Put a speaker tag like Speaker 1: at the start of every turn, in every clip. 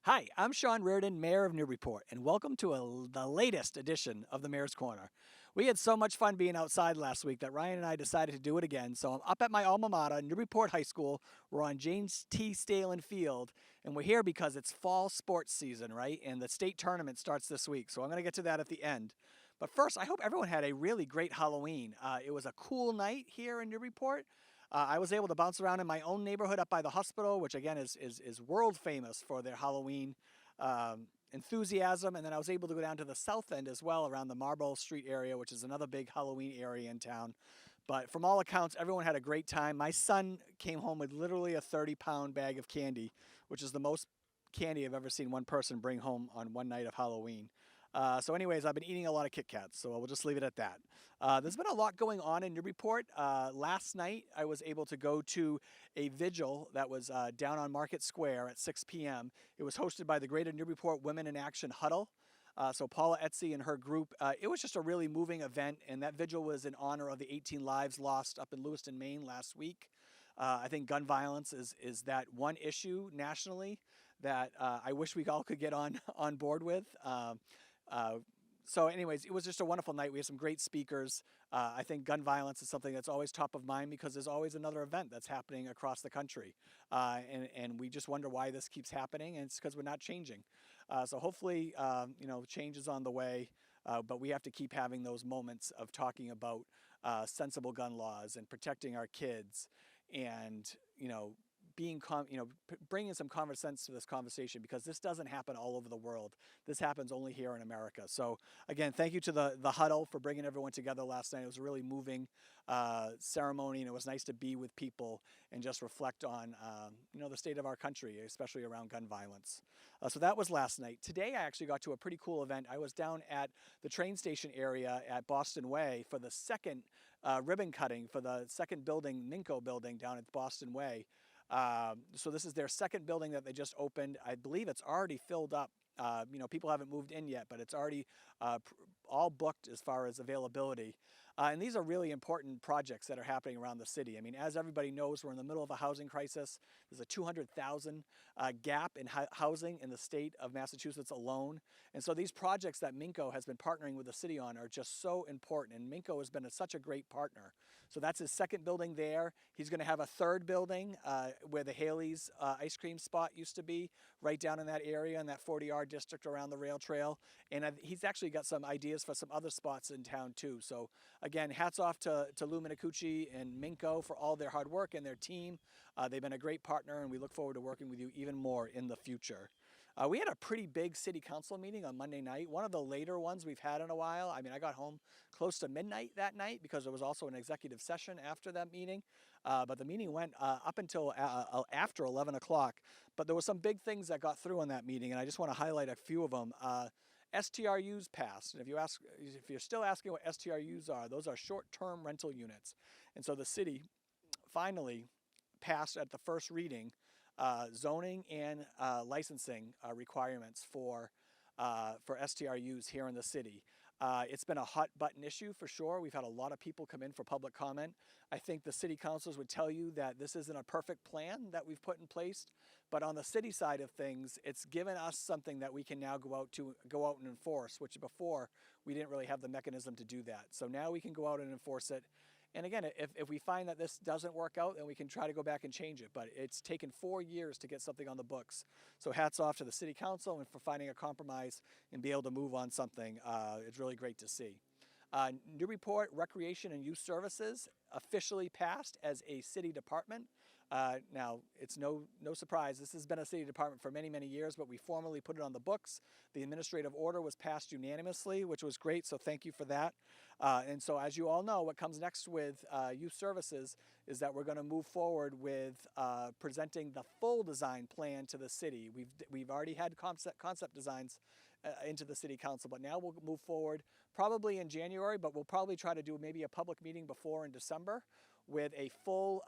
Speaker 1: Hi, I'm Sean Reardon, Mayor of Newburyport, and welcome to the latest edition of the Mayor's Corner. We had so much fun being outside last week that Ryan and I decided to do it again. So I'm up at my alma mater, Newburyport High School. We're on James T. Stalin Field, and we're here because it's fall sports season, right? And the state tournament starts this week, so I'm going to get to that at the end. But first, I hope everyone had a really great Halloween. It was a cool night here in Newburyport. I was able to bounce around in my own neighborhood up by the hospital, which again is world famous for their Halloween enthusiasm. And then I was able to go down to the south end as well, around the Marlborough Street area, which is another big Halloween area in town. But from all accounts, everyone had a great time. My son came home with literally a 30-pound bag of candy, which is the most candy I've ever seen one person bring home on one night of Halloween. So anyways, I've been eating a lot of Kit Kats, so we'll just leave it at that. There's been a lot going on in Newburyport. Last night, I was able to go to a vigil that was down on Market Square at 6 p.m. It was hosted by the Greater Newburyport Women in Action Huddle. So Paula Etsy and her group, it was just a really moving event, and that vigil was in honor of the 18 lives lost up in Lewiston, Maine last week. I think gun violence is that one issue nationally that I wish we all could get on board with. So anyways, it was just a wonderful night. We had some great speakers. I think gun violence is something that's always top of mind because there's always another event that's happening across the country. And we just wonder why this keeps happening, and it's because we're not changing. So hopefully, change is on the way, but we have to keep having those moments of talking about sensible gun laws and protecting our kids and, bringing some common sense to this conversation, because this doesn't happen all over the world. This happens only here in America. So again, thank you to the huddle for bringing everyone together last night. It was a really moving ceremony, and it was nice to be with people and just reflect on the state of our country, especially around gun violence. So that was last night. Today I actually got to a pretty cool event. I was down at the train station area at Boston Way for the second ribbon cutting for the second building, Minco building down at Boston Way. So this is their second building that they just opened. I believe it's already filled up. People haven't moved in yet, but it's already all booked as far as availability. And these are really important projects that are happening around the city. I mean, as everybody knows, we're in the middle of a housing crisis. There's a 200,000 gap in housing in the state of Massachusetts alone. And so these projects that Minco has been partnering with the city on are just so important. And Minco has been such a great partner. So that's his second building there. He's going to have a third building where the Haley's ice cream spot used to be, right down in that area, in that 40R district around the rail trail. And he's actually got some ideas for some other spots in town too. So again, hats off to Lou Minicucci and Minco for all their hard work and their team. They've been a great partner, and we look forward to working with you even more in the future. We had a pretty big city council meeting on Monday night, one of the later ones we've had in a while. I mean, I got home close to midnight that night because there was also an executive session after that meeting. But the meeting went up until after 11 o'clock. But there were some big things that got through on that meeting, and I just want to highlight a few of them. STRUs passed. And if you're still asking what STRUs are, those are short-term rental units. And so the city finally passed at the first reading zoning and licensing requirements for STRUs here in the city. It's been a hot button issue for sure. We've had a lot of people come in for public comment. I think the city councilors would tell you that this isn't a perfect plan that we've put in place, but on the city side of things, it's given us something that we can now go out and enforce, which before we didn't really have the mechanism to do that. So now we can go out and enforce it. And again, if we find that this doesn't work out, then we can try to go back and change it. But it's taken 4 years to get something on the books. So hats off to the city council and for finding a compromise and be able to move on something. It's really great to see. Newburyport Recreation and Youth Services officially passed as a city department. Now, it's no surprise. This has been a city department for many, many years, but we formally put it on the books. The administrative order was passed unanimously, which was great, so thank you for that. And so as you all know, what comes next with youth services is that we're going to move forward with presenting the full design plan to the city. We've already had concept designs into the city council, but now we'll move forward probably in January, but we'll probably try to do maybe a public meeting before in December, with a full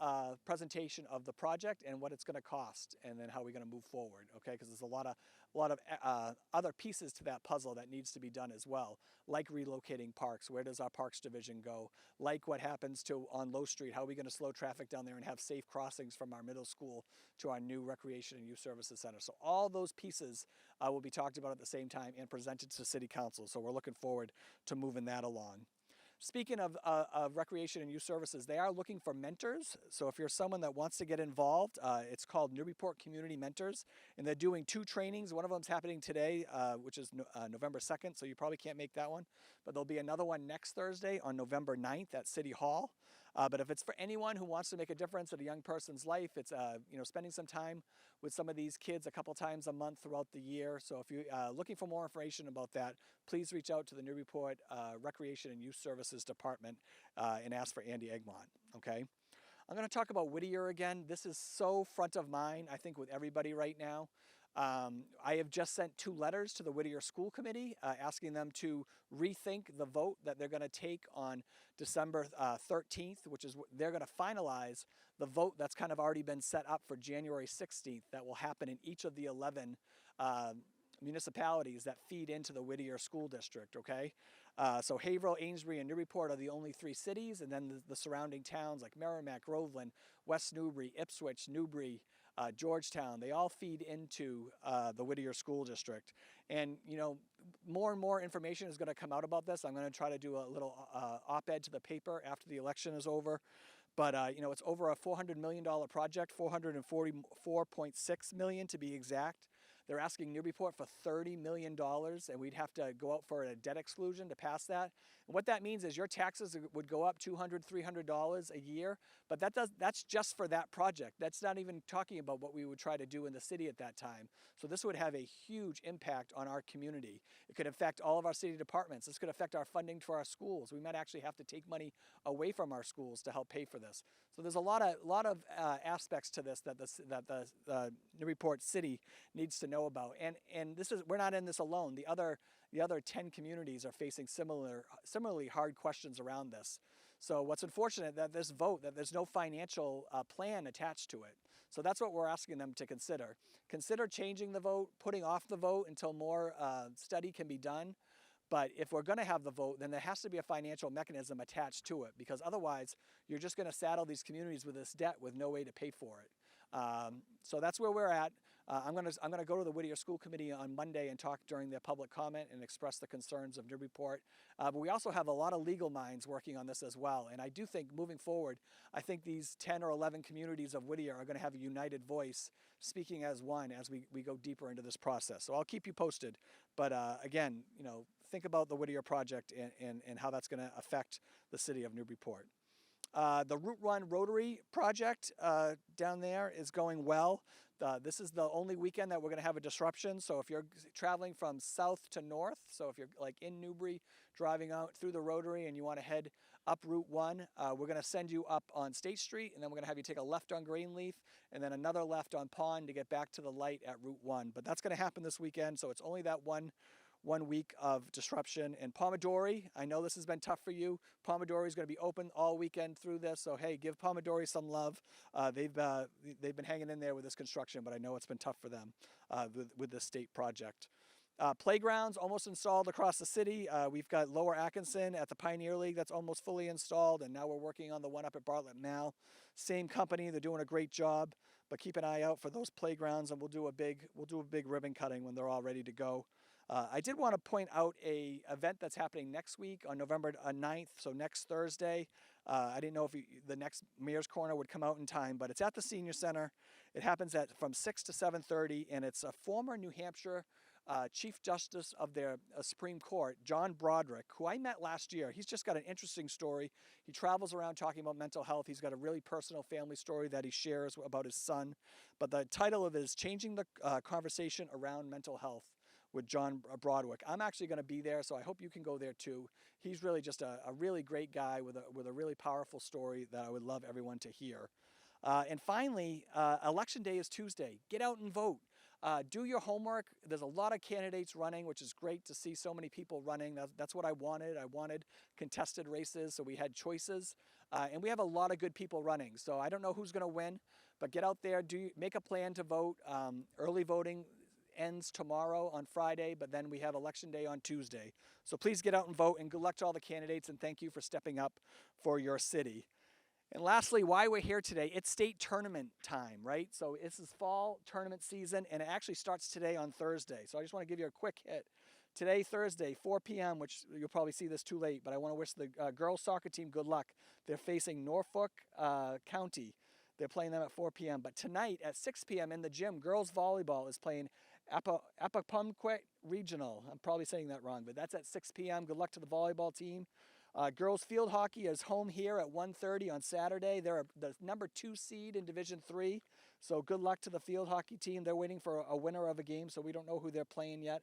Speaker 1: presentation of the project and what it's going to cost, and then how we're going to move forward. Okay, because there's a lot of other pieces to that puzzle that needs to be done as well, like relocating parks. Where does our parks division go? Like what happens on Low Street? How are we going to slow traffic down there and have safe crossings from our middle school to our new Recreation and Youth Services Center? So all those pieces will be talked about at the same time and presented to City Council. So we're looking forward to moving that along. Speaking of Recreation and Youth Services, they are looking for mentors. So if you're someone that wants to get involved, it's called Newburyport Community Mentors, and they're doing 2 trainings. One of them's happening today, which is November 2nd, so you probably can't make that one. But there'll be another one next Thursday on November 9th at City Hall. But if it's for anyone who wants to make a difference in a young person's life, it's spending some time with some of these kids a couple times a month throughout the year. So if you're looking for more information about that, please reach out to the Newburyport Recreation and Youth Services Department and ask for Andy Egmont. Okay. I'm going to talk about Whittier again. This is so front of mind, I think, with everybody right now. I have just sent 2 letters to the Whittier School Committee asking them to rethink the vote that they're going to take on December 13th, which is they're going to finalize the vote that's kind of already been set up for January 16th that will happen in each of the 11 municipalities that feed into the Whittier School District, okay? So Haverhill, Amesbury, and Newburyport are the only 3 cities, and then the surrounding towns like Merrimack, Groveland, West Newbury, Ipswich, Newbury, Georgetown, they all feed into the Whittier School District. And, more and more information is going to come out about this. I'm going to try to do a little op-ed to the paper after the election is over. But, it's over a $400 million project, $444.6 million to be exact. They're asking Newburyport for $30 million, and we'd have to go out for a debt exclusion to pass that. And what that means is your taxes would go up $200, $300 a year, but that's just for that project. That's not even talking about what we would try to do in the city at that time. So this would have a huge impact on our community. It could affect all of our city departments. This could affect our funding to our schools. We might actually have to take money away from our schools to help pay for this. So there's a lot of aspects to this that the Newburyport City needs to know about. And we're not in this alone. The other 10 communities are facing similarly hard questions around this. So what's unfortunate that this vote, that there's no financial plan attached to it. So that's what we're asking them to consider. Consider changing the vote, putting off the vote until more study can be done. But if we're going to have the vote, then there has to be a financial mechanism attached to it, because otherwise you're just going to saddle these communities with this debt with no way to pay for it. So that's where we're at. I'm going to go to the Whittier School Committee on Monday and talk during their public comment and express the concerns of Newburyport. But we also have a lot of legal minds working on this as well. And I do think moving forward, I think these 10 or 11 communities of Whittier are going to have a united voice, speaking as one as we go deeper into this process. So I'll keep you posted. But again, think about the Whittier project and how that's going to affect the city of Newburyport. The Route 1 Rotary project down there is going well. This is the only weekend that we're going to have a disruption. So if you're traveling from south to north, so if you're like in Newbury, driving out through the Rotary and you want to head up Route 1, we're going to send you up on State Street, and then we're going to have you take a left on Greenleaf and then another left on Pond to get back to the light at Route 1. But that's going to happen this weekend, so it's only that one week of disruption. And Pomodori, I know this has been tough for you. Pomodori is going to be open all weekend through this, so hey, give Pomodori some love. They've been hanging in there with this construction, but I know it's been tough for them with this state project. Playgrounds almost installed across the city. We've got Lower Atkinson at the Pioneer League that's almost fully installed, and now we're working on the one up at Bartlett Mall. Same company, they're doing a great job, but keep an eye out for those playgrounds, and we'll do a big ribbon cutting when they're all ready to go. I did want to point out a event that's happening next week on November 9th, so next Thursday. I didn't know if the next Mayor's Corner would come out in time, but it's at the Senior Center. It happens from 6 to 7:30, and it's a former New Hampshire Chief Justice of their Supreme Court, John Broderick, who I met last year. He's just got an interesting story. He travels around talking about mental health. He's got a really personal family story that he shares about his son. But the title of it is Changing the Conversation Around Mental Health with John Broderick. I'm actually going to be there, so I hope you can go there too. He's really just a really great guy with a really powerful story that I would love everyone to hear. And finally, Election Day is Tuesday. Get out and vote. Do your homework. There's a lot of candidates running, which is great to see so many people running. That's what I wanted. I wanted contested races, so we had choices. And we have a lot of good people running. So I don't know who's going to win, but get out there, make a plan to vote. Early voting ends tomorrow on Friday, but then we have election day on Tuesday. So please get out and vote, and good luck to all the candidates, and thank you for stepping up for your city. And lastly, why we're here today, it's state tournament time, right? So this is fall tournament season, and it actually starts today on Thursday. So I just want to give you a quick hit. Today, Thursday, 4 p.m., which you'll probably see this too late, but I want to wish the girls soccer team good luck. They're facing Norfolk County. They're playing them at 4 p.m. But tonight at 6 p.m. in the gym, girls volleyball is playing Appoquet Regional. I'm probably saying that wrong, but that's at 6 p.m. Good luck to the volleyball team. Girls field hockey is home here at 1:30 on Saturday. They're the number 2 seed in Division 3, so good luck to the field hockey team. They're waiting for a winner of a game, so we don't know who they're playing yet.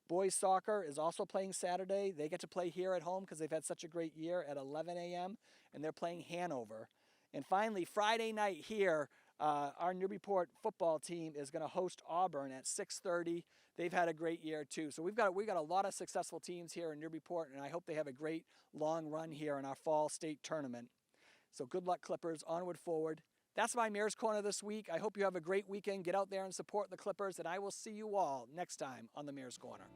Speaker 1: Boys soccer is also playing Saturday. They get to play here at home because they've had such a great year at 11 a.m., and they're playing Hanover. And finally, Friday night here, our Newburyport football team is going to host Auburn at 6:30. They've had a great year too. So we got a lot of successful teams here in Newburyport, and I hope they have a great long run here in our fall state tournament. So good luck, Clippers. Onward, forward. That's my Mayor's Corner this week. I hope you have a great weekend. Get out there and support the Clippers, and I will see you all next time on the Mayor's Corner.